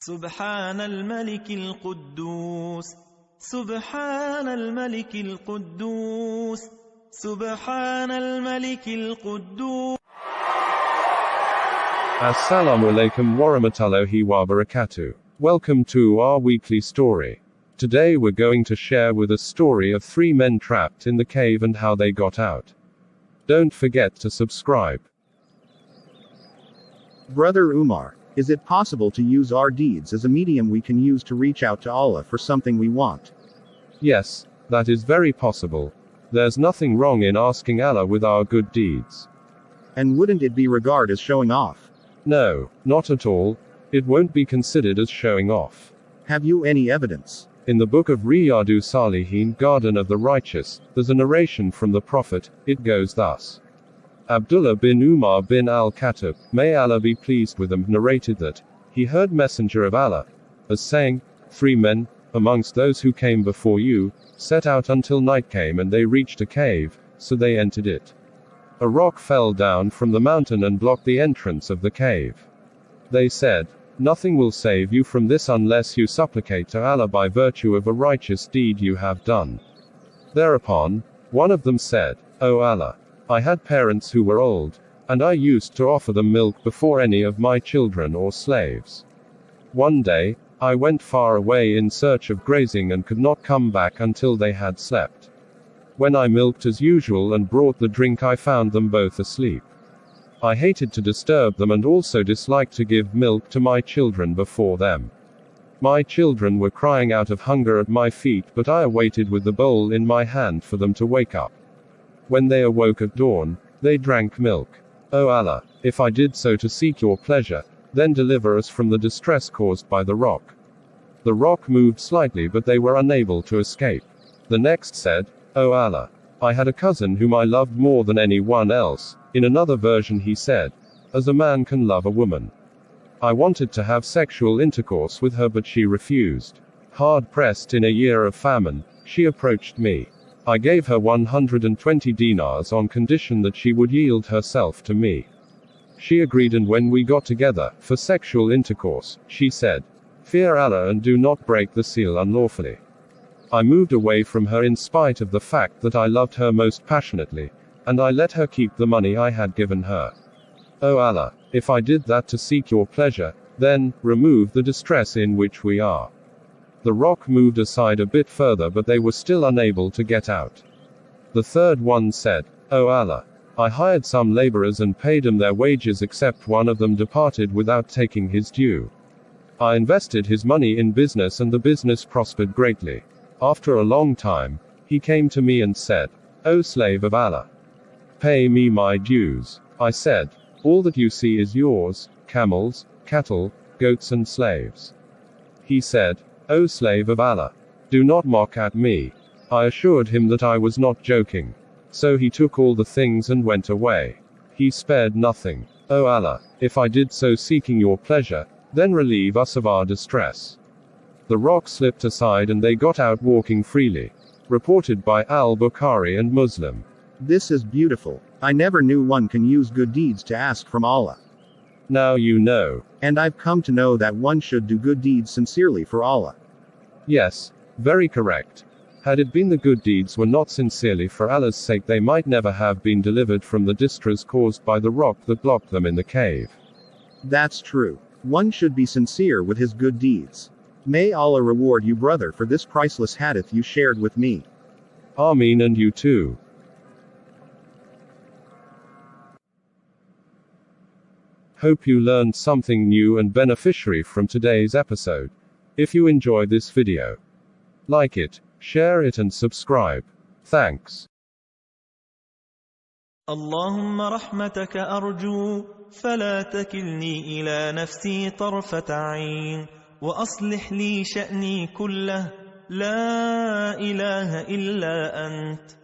سبحان الملك القدوس سبحان الملك القدوس سبحان الملك القدوس. Assalamu alaikum warahmatullahi wabarakatuh. Welcome to our weekly story. Today we're going to share with a story of 3 men trapped in the cave and how they got out. Don't forget to subscribe. Brother Umar, is it possible to use our deeds as a medium we can use to reach out to Allah for something we want? Yes, that is very possible. There's nothing wrong in asking Allah with our good deeds. And wouldn't it be regarded as showing off? No, not at all. It won't be considered as showing off. Have you any evidence? In the book of Riyadu Salihin, Garden of the Righteous, there's a narration from the Prophet. It goes thus. Abdullah bin Umar bin al-Khattab, may Allah be pleased with him, narrated that he heard Messenger of Allah as saying, 3 men, amongst those who came before you, set out until night came and they reached a cave, so they entered it. A rock fell down from the mountain and blocked the entrance of the cave. They said, nothing will save you from this unless you supplicate to Allah by virtue of a righteous deed you have done. Thereupon, one of them said, O Allah, I had parents who were old, and I used to offer them milk before any of my children or slaves. One day, I went far away in search of grazing and could not come back until they had slept. When I milked as usual and brought the drink, I found them both asleep. I hated to disturb them and also disliked to give milk to my children before them. My children were crying out of hunger at my feet, but I awaited with the bowl in my hand for them to wake up. When they awoke at dawn, they drank milk. O Allah, if I did so to seek your pleasure, then deliver us from the distress caused by the rock. The rock moved slightly, but they were unable to escape. The next said, O Allah, I had a cousin whom I loved more than anyone else. In another version he said, as a man can love a woman. I wanted to have sexual intercourse with her, but she refused. Hard pressed in a year of famine, she approached me. I gave her 120 dinars on condition that she would yield herself to me. She agreed, and when we got together for sexual intercourse, she said, fear Allah and do not break the seal unlawfully. I moved away from her in spite of the fact that I loved her most passionately, and I let her keep the money I had given her. O Allah, if I did that to seek your pleasure, then remove the distress in which we are. The rock moved aside a bit further, but they were still unable to get out. The third one said, O Allah, I hired some laborers and paid them their wages, except one of them departed without taking his due. I invested his money in business and the business prospered greatly. After a long time, he came to me and said, O slave of Allah, pay me my dues. I said, all that you see is yours, camels, cattle, goats and slaves. He said, O slave of Allah, do not mock at me. I assured him that I was not joking. So he took all the things and went away. He spared nothing. O Allah, if I did so seeking your pleasure, then relieve us of our distress. The rock slipped aside and they got out walking freely. Reported by Al-Bukhari and Muslim. This is beautiful. I never knew one can use good deeds to ask from Allah. Now you know. And I've come to know that one should do good deeds sincerely for Allah. Yes, very correct. Had it been the good deeds were not sincerely for Allah's sake, they might never have been delivered from the distress caused by the rock that blocked them in the cave. That's true. One should be sincere with his good deeds. May Allah reward you, brother, for this priceless hadith you shared with me. Ameen, and you too. Hope you learned something new and beneficial from today's episode. If you enjoy this video, like it, share it and subscribe. Thanks. اللهم رحمتك أرجو فلا تكلني إلى نفسي طرفة عين وأصلح لي شأني كله لا إله إلا أنت